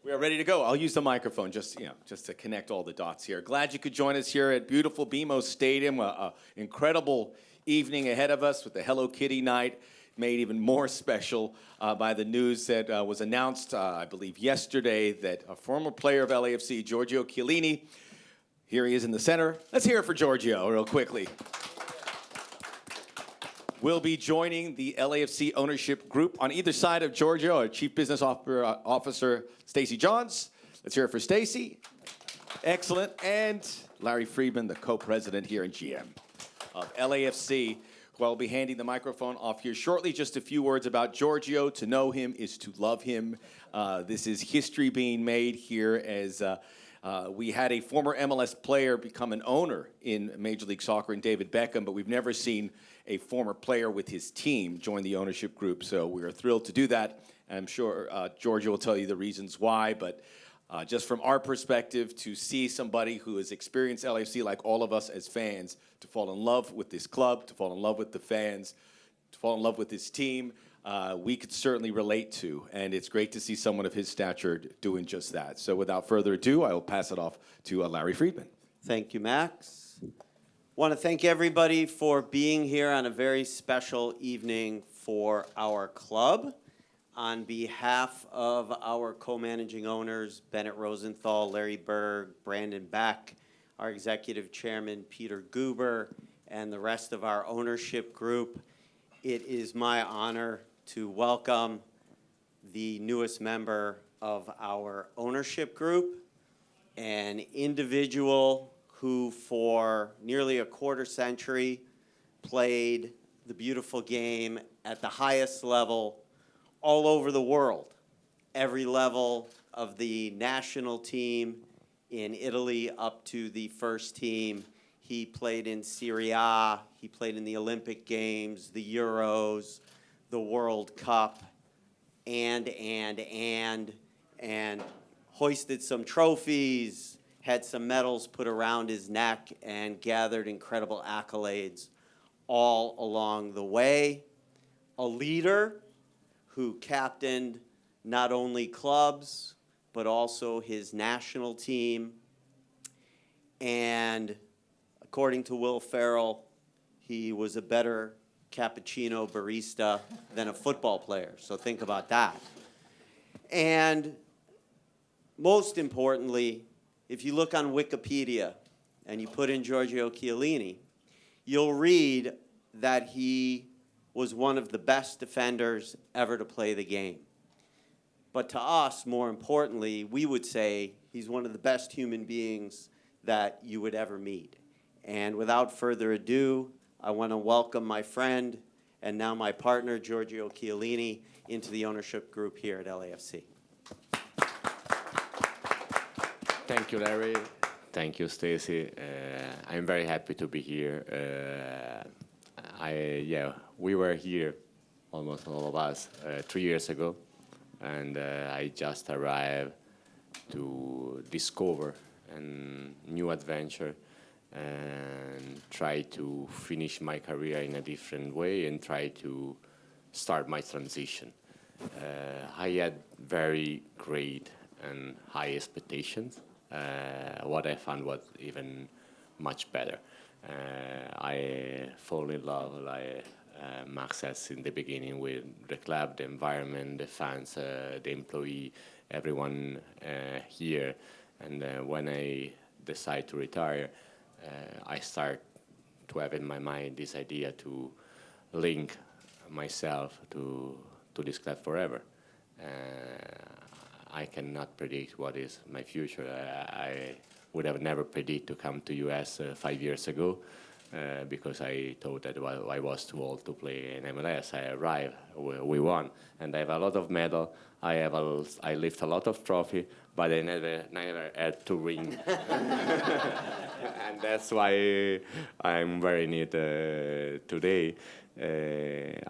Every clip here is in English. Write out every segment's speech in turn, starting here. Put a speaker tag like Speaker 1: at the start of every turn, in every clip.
Speaker 1: We are ready to go. I'll use the microphone just to connect all the dots here. Glad you could join us here at beautiful BMO Stadium. An incredible evening ahead of us with the Hello Kitty night, made even more special by the news that was announced, I believe, yesterday, that a former player of LAFC, Giorgio Chiellini, here he is in the center. Let's hear it for Giorgio real quickly. Will be joining the LAFC ownership group on either side of Giorgio, our Chief Business Officer, Stacey Johns. Let's hear it for Stacey. Excellent. And Larry Friedman, the co-president here and GM of LAFC, who I'll be handing the microphone off here shortly. Just a few words about Giorgio. To know him is to love him. This is history being made here as we had a former MLS player become an owner in Major League Soccer in David Beckham, but we've never seen a former player with his team join the ownership group. So we are thrilled to do that. I'm sure Giorgio will tell you the reasons why, but just from our perspective, to see somebody who has experienced LAFC like all of us as fans, to fall in love with this club, to fall in love with the fans, to fall in love with this team, we could certainly relate to. And it's great to see someone of his stature doing just that. So without further ado, I will pass it off to Larry Friedman.
Speaker 2: Thank you, Max. Want to thank everybody for being here on a very special evening for our club. On behalf of our co-managing owners, Bennett Rosenthal, Larry Berg, Brandon Beck, our executive chairman, Peter Guber, and the rest of our ownership group, it is my honor to welcome the newest member of our ownership group, an individual who for nearly a quarter century played the beautiful game at the highest level all over the world. Every level of the national team in Italy up to the first team. He played in Serie A, he played in the Olympic Games, the Euros, the World Cup, and hoisted some trophies, had some medals put around his neck, and gathered incredible accolades all along the way. A leader who captained not only clubs, but also his national team. And according to Will Ferrell, he was a better cappuccino barista than a football player. So think about that. And most importantly, if you look on Wikipedia and you put in Giorgio Chiellini, you'll read that he was one of the best defenders ever to play the game. But to us, more importantly, we would say he's one of the best human beings that you would ever meet. And without further ado, I want to welcome my friend and now my partner, Giorgio Chiellini, into the ownership group here at LAFC.
Speaker 3: Thank you, Larry. Thank you, Stacey. I'm very happy to be here. We were here, almost all of us, 3 years ago, and I just arrived to discover a new adventure and try to finish my career in a different way and try to start my transition. I had very great and high expectations. What I found was even much better. I fall in love, like Max says in the beginning, with the club, the environment, the fans, the employee, everyone here. And when I decide to retire, I start to have in my mind this idea to link myself to this club forever. I cannot predict what is my future. I would have never predicted to come to US 5 years ago because I thought that I was too old to play in MLS. I arrived, we won, and I have a lot of medal. I lift a lot of trophy, but I never had to ring. And that's why I'm very neat today.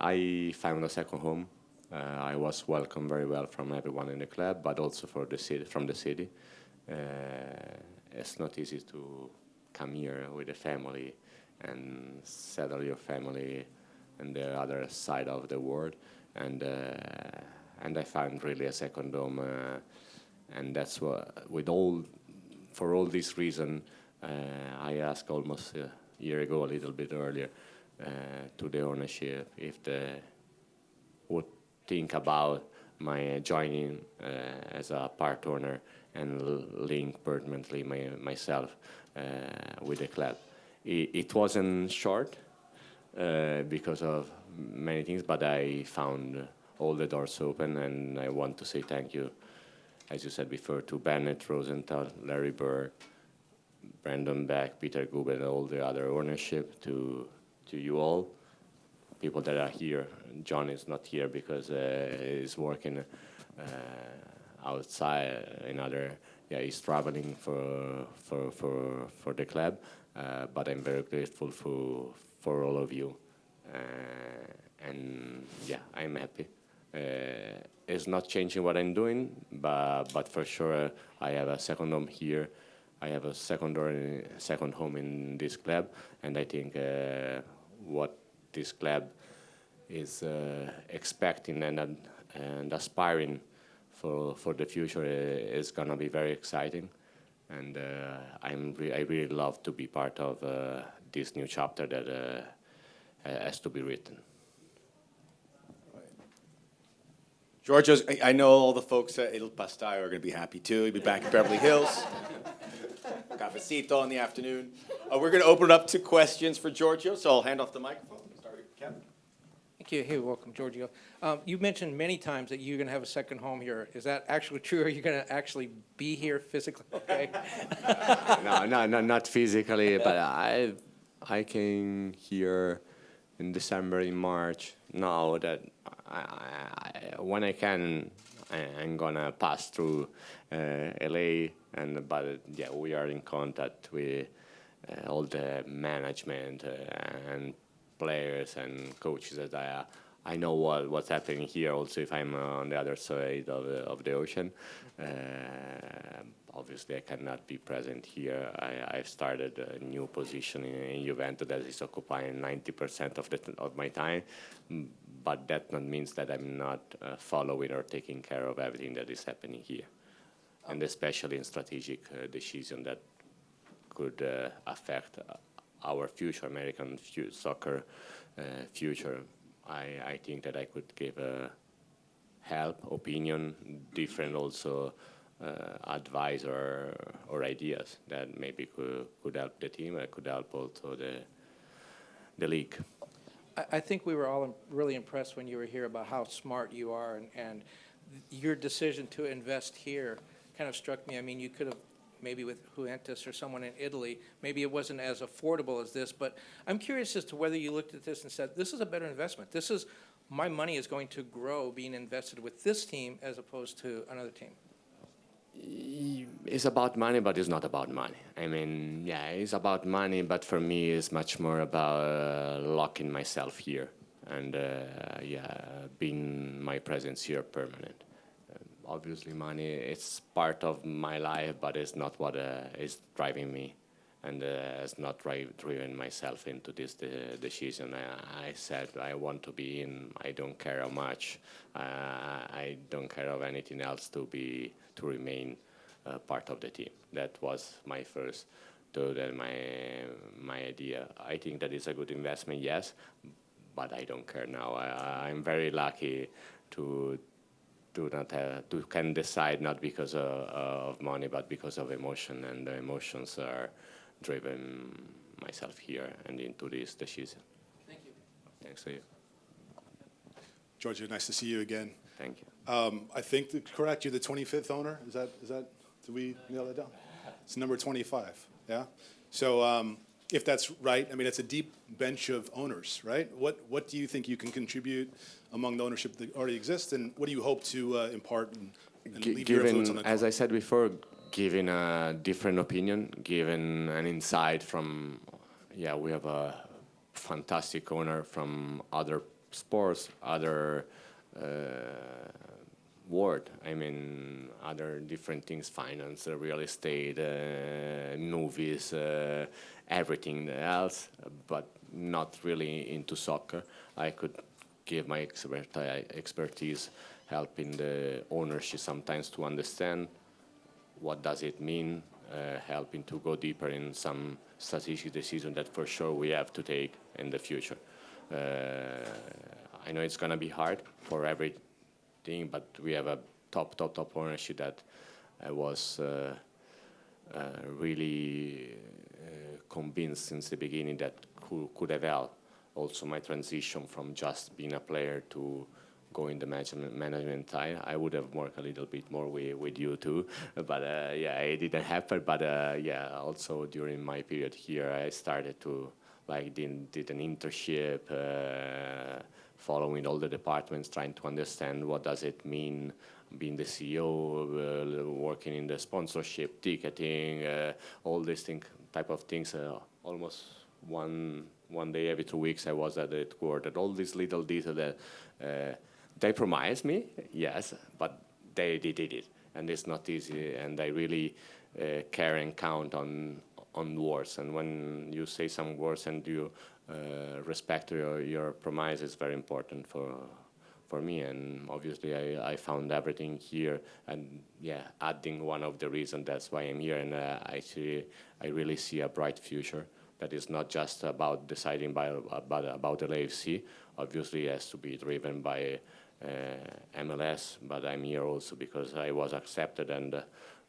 Speaker 3: I found a second home. I was welcomed very well from everyone in the club, but also from the city. It's not easy to come here with a family and settle your family on the other side of the world. And and I found really a second home, and that's what for all this reason, I asked almost a year ago, a little bit earlier, to the ownership if they would think about my joining as a part owner and link permanently myself with the club. It wasn't short because of many things, but I found all the doors open, and I want to say thank you, as you said before, to Bennett, Rosenthal, Larry Burr, Brandon Beck, Peter Gube, and all the other ownership, to you all, people that are here. John is not here because he's working outside he's traveling for the club, but I'm very grateful for all of you, and yeah, I'm happy. It's not changing what I'm doing, but for sure I have a second home here. I have a second home in this club, and I think what this club is expecting and aspiring for the future is gonna be very exciting, and I really love to be part of this new chapter that has to be written.
Speaker 1: Giorgio, I know all the folks at Il Pastaio are going to be happy too. He'll be back in Beverly Hills. Cafecito in the afternoon. We're going to open it up to questions for Giorgio, so I'll hand off the microphone. Start with Kevin.
Speaker 4: Thank you. Hey, welcome, Giorgio. You mentioned many times that you're going to have a second home here. Is that actually true? Are you going to actually be here physically? Okay.
Speaker 3: No, not physically, but I came here in December, in March. Now that when I can, I'm gonna pass through LA, but yeah, we are in contact with all the management and players and coaches that I know what's happening here. Also, if I'm on the other side of the ocean, obviously I cannot be present here. I've started a new position in Juventus that is occupying 90% of my time, but that not means that I'm not following or taking care of everything that is happening here, and especially in strategic decision that could affect our future, American soccer future. I think that I could give help, opinion, different also advice or ideas that maybe could help the team and could help also the league.
Speaker 4: I think we were all really impressed when you were here about how smart you are, and your decision to invest here kind of struck me. I mean, you could have maybe with Juventus or someone in Italy, maybe it wasn't as affordable as this, but I'm curious as to whether you looked at this and said, this is a better investment. My money is going to grow being invested with this team as opposed to another team.
Speaker 3: It's about money, but it's not about money. I mean, yeah, it's about money, but for me, it's much more about locking myself here and, being my presence here permanent. Obviously, money, it's part of my life, but it's not what is driving me, and it's not driven myself into this decision. I said I want to be in. I don't care how much. I don't care of anything else to remain part of the team. That was my first thought and my idea. I think that is a good investment, yes, but I don't care now. I'm very lucky to can decide not because of money, but because of emotion, and the emotions are driven myself here and into this decision.
Speaker 4: Thank you.
Speaker 3: Thanks to you.
Speaker 5: Giorgio, nice to see you again.
Speaker 3: Thank you.
Speaker 5: I think correct. You're the 25th owner. Is that? Did we nail that down? It's number 25. Yeah. So if that's right, I mean it's a deep bench of owners, right? What do you think you can contribute among the ownership that already exists, and what do you hope to impart and leave your influence on the club?
Speaker 3: As I said before, giving a different opinion, giving an insight from, we have a fantastic owner from other sports, other world. I mean, other different things, finance, real estate, movies, everything else, but not really into soccer. I could give my expertise, helping the ownership sometimes to understand what does it mean, helping to go deeper in some strategic decision that for sure we have to take in the future. I know it's going to be hard for everything, but we have a top ownership that was really convinced since the beginning that could have helped also my transition from just being a player to go in the management side. I would have worked a little bit more with you too, but yeah, it didn't happen. But yeah, also during my period here, I started to did an internship, following all the departments, trying to understand what does it mean being the CEO, working in the sponsorship, ticketing, all these type of things. Almost one day every 2 weeks I was at the headquarters. All these little details that they promised me, yes, but they did it, and it's not easy. And I really care and count on words. And when you say some words and you respect your promise, is very important for me. And obviously I found everything here, and yeah, adding one of the reasons that's why I'm here. And I really see a bright future that is not just about deciding about the LAFC. Obviously it has to be driven by MLS, but I'm here also because I was accepted and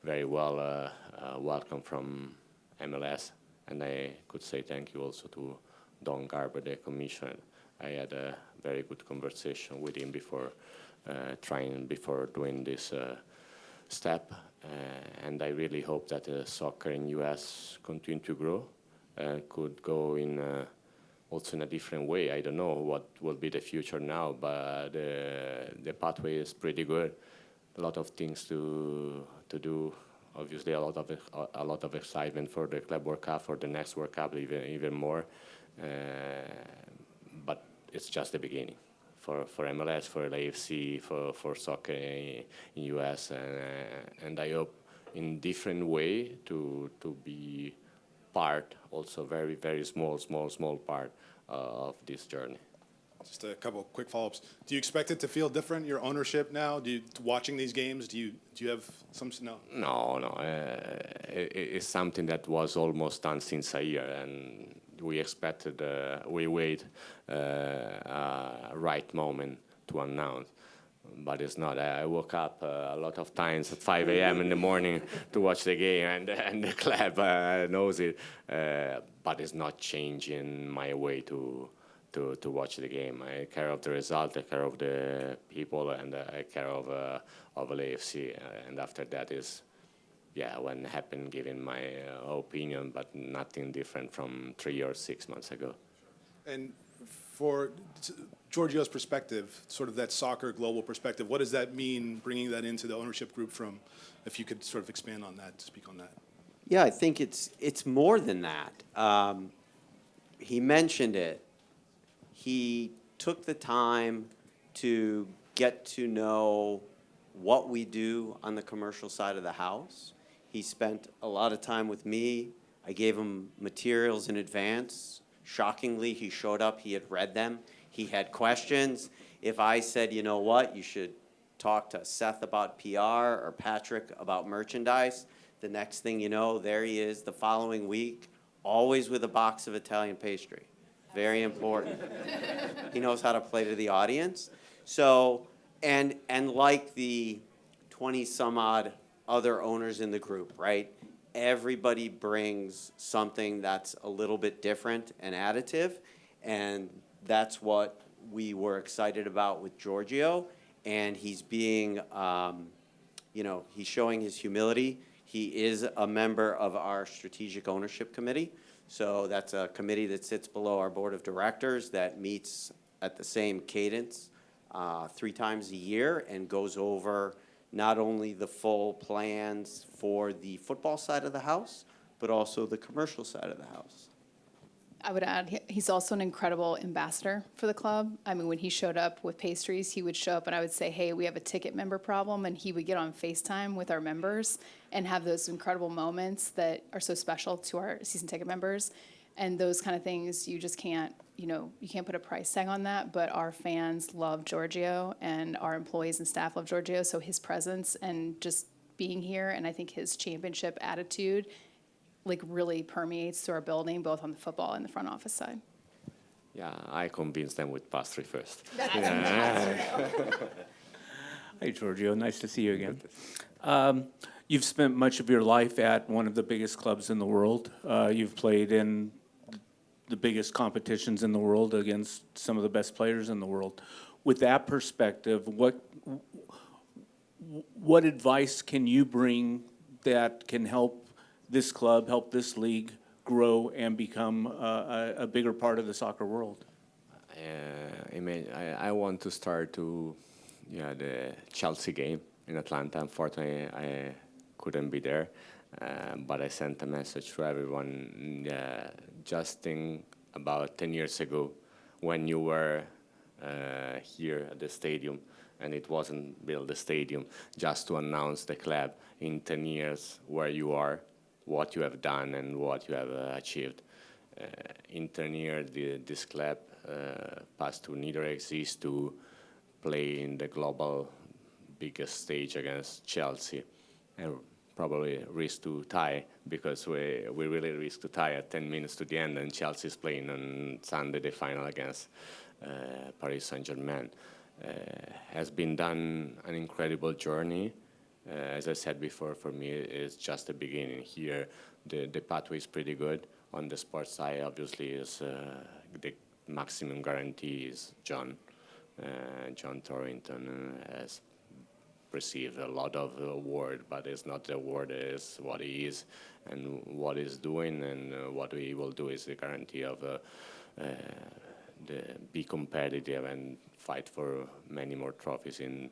Speaker 3: very well welcomed from MLS. And I could say thank you also to Don Garber, the commissioner. I had a very good conversation with him before doing this step, and I really hope that soccer in US continue to grow and could go in also in a different way. I don't know what will be the future now, but the pathway is pretty good. A lot of things to do. Obviously, a lot of excitement for the Club World Cup, for the next World Cup, even more. But it's just the beginning for MLS, for LAFC, for soccer in US, and I hope in different way to be part, also very, very small part of this journey.
Speaker 5: Just a couple quick follow-ups. Do you expect it to feel different, your ownership now? Watching these games, do you have some, no?
Speaker 3: No. It's something that was almost done since a year, and we expected, we wait a right moment to announce. But it's not. I woke up a lot of times at 5 a.m. in the morning to watch the game, and the club knows it. But it's not changing my way to watch the game. I care of the result, I care of the people, and I care of LAFC. And after that is, yeah, when it happened, giving my opinion, but nothing different from 3 or 6 months ago.
Speaker 5: And for Giorgio's perspective, sort of that soccer global perspective, what does that mean, bringing that into the ownership group from, if you could sort of expand on that, speak on that?
Speaker 2: Yeah, I think it's more than that. He mentioned it. He took the time to get to know what we do on the commercial side of the house. He spent a lot of time with me. I gave him materials in advance. Shockingly, he showed up, he had read them, he had questions. If I said, you know what, you should talk to Seth about PR or Patrick about merchandise, the next thing you know, there he is the following week, always with a box of Italian pastry. Very important. He knows how to play to the audience. So, and like the 20 some odd other owners in the group, right? Everybody brings something that's a little bit different and additive, and that's what we were excited about with Giorgio. And he's being, he's showing his humility. He is a member of our strategic ownership committee. So that's a committee that sits below our board of directors that meets at the same cadence 3 times a year and goes over not only the full plans for the football side of the house, but also the commercial side of the house.
Speaker 6: I would add, he's also an incredible ambassador for the club. I mean, when he showed up with pastries, he would show up and I would say, hey, we have a ticket member problem, and he would get on FaceTime with our members and have those incredible moments that are so special to our season ticket members. And those kind of things you just can't you can't put a price tag on that, but our fans love Giorgio and our employees and staff love Giorgio. So his presence and just being here, and I think his championship attitude, like really permeates through our building, both on the football and the front office side.
Speaker 3: Yeah, I convinced them with pastry first.
Speaker 7: Hey, Giorgio, nice to see you again. You've spent much of your life at one of the biggest clubs in the world. You've played in the biggest competitions in the world against some of the best players in the world. With that perspective, what advice can you bring that can help this club, help this league grow and become a bigger part of the soccer world?
Speaker 3: I want to start the Chelsea game in Atlanta. Unfortunately, I couldn't be there, but I sent a message to everyone. Just think about 10 years ago when you were here at the stadium, and it wasn't built the stadium, just to announce the club in 10 years where you are, what you have done, and what you have achieved. In 10 years, this club passed to neither exist to play in the global biggest stage against Chelsea, and probably risk to tie, because we really risk to tie at 10 minutes to the end, and Chelsea is playing on Sunday the final against Paris Saint-Germain. Has been done an incredible journey. As I said before, for me, it's just the beginning. Here, the pathway is pretty good. On the sports side, obviously, is the maximum guarantee is John Torrington has received a lot of award, but it's not the award, it's what he is and what he's doing, and what he will do is the guarantee of be competitive and fight for many more trophies in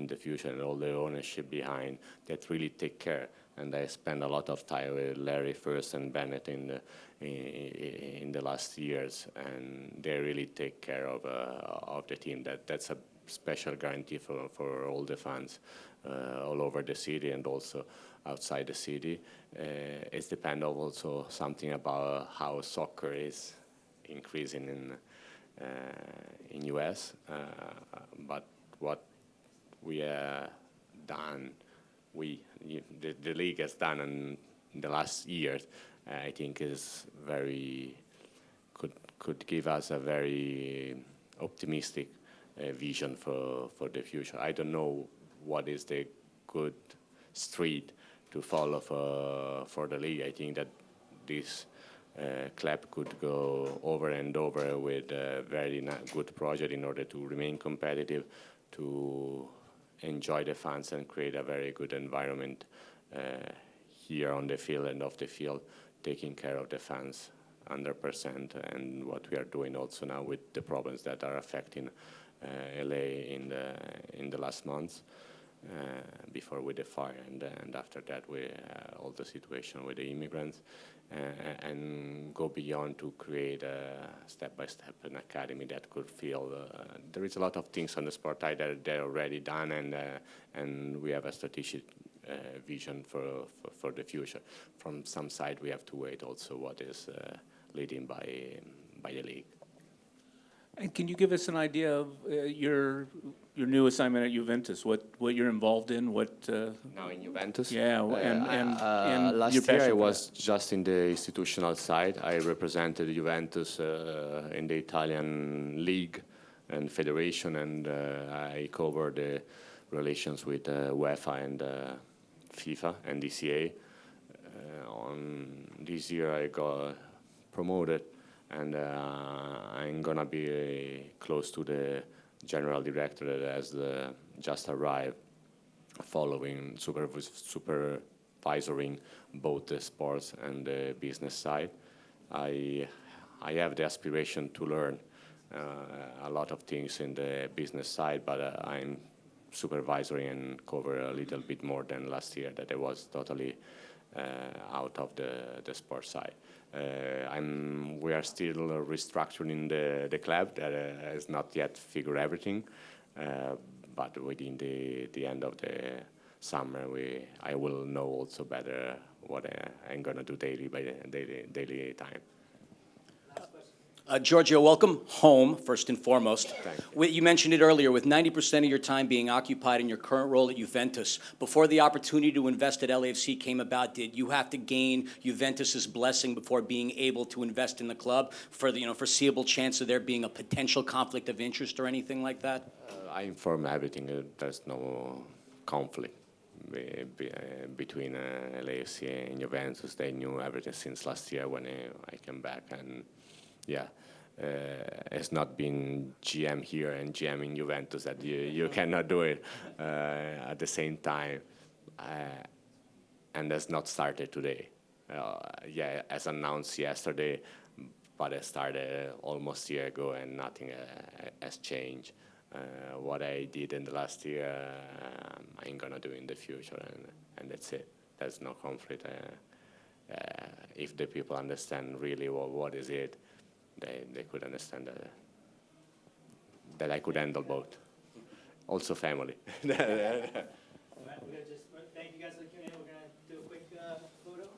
Speaker 3: the future, and all the ownership behind that really take care. And I spent a lot of time with Larry first and Bennett in the last years, and they really take care of the team. That's a special guarantee for all the fans all over the city and also outside the city. It depends also something about how soccer is increasing in US, but what we have done, the league has done in the last years, I think is could give us a very optimistic vision for the future. I don't know what is the good street to follow for the league. I think that this club could go over and over with a very good project in order to remain competitive, to enjoy the fans and create a very good environment here on the field and off the field, taking care of the fans 100%, and what we are doing also now with the problems that are affecting LA in the last months, before with the fire, and after that with all the situation with the immigrants, and go beyond to create step-by-step an academy that could feel. There is a lot of things on the sport side that they're already done, and we have a strategic vision for the future. From some side, we have to wait also what is leading by the league.
Speaker 7: And can you give us an idea of your new assignment at Juventus? What you're involved in?
Speaker 3: Now in Juventus?
Speaker 7: Yeah, and
Speaker 3: last
Speaker 7: your
Speaker 3: year I
Speaker 7: passion for
Speaker 3: was just in the institutional side. I represented Juventus in the Italian league and federation, and I covered the relations with UEFA and FIFA and DCA. On this year I got promoted, and I'm gonna be close to the general director that has just arrived, following supervisoring both the sports and the business side. I have the aspiration to learn a lot of things in the business side, but I'm supervisory and cover a little bit more than last year that I was totally out of the sports side. We are still restructuring the club that has not yet figured everything, but within the end of the summer, I will know also better what I'm gonna do daily by daily time.
Speaker 8: Giorgio, welcome home, first and foremost.
Speaker 3: Thank
Speaker 8: You mentioned it earlier, with 90% of your time being occupied in your current role at Juventus. Before the opportunity to invest at LAFC came about, did you have to gain Juventus's blessing before being able to invest in the club for the foreseeable chance of there being a potential conflict of interest or anything like that?
Speaker 3: I inform everything. There's no conflict between LAFC and Juventus. They knew everything since last year when I came back, and yeah, it's not been GM here and GM in Juventus that you cannot do it at the same time, and that's not started today. Yeah, as announced yesterday, but it started almost a year ago, and nothing has changed. What I did in the last year, I'm gonna do in the future, and that's it. There's no conflict. If the people understand really what is it, they could understand that I could handle both. Also family.
Speaker 8: All right, we're gonna just thank you guys for the Q&A. We're gonna do a quick photo.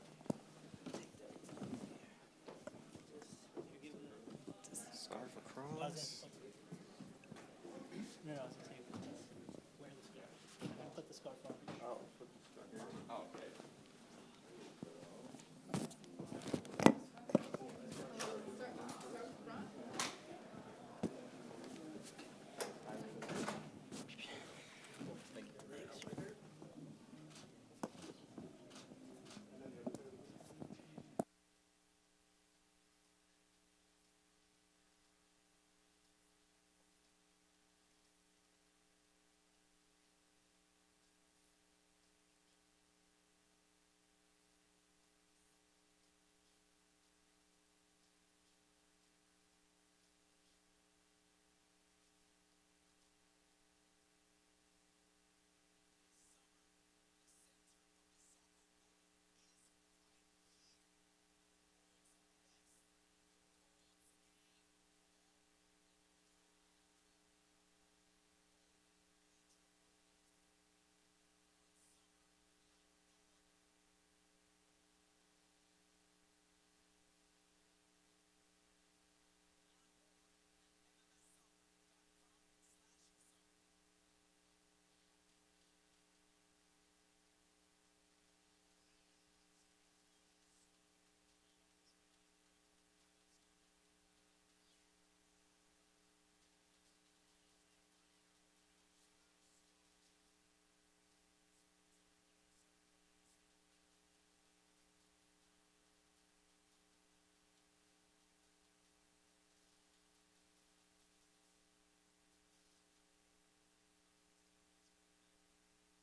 Speaker 2: Scarf across.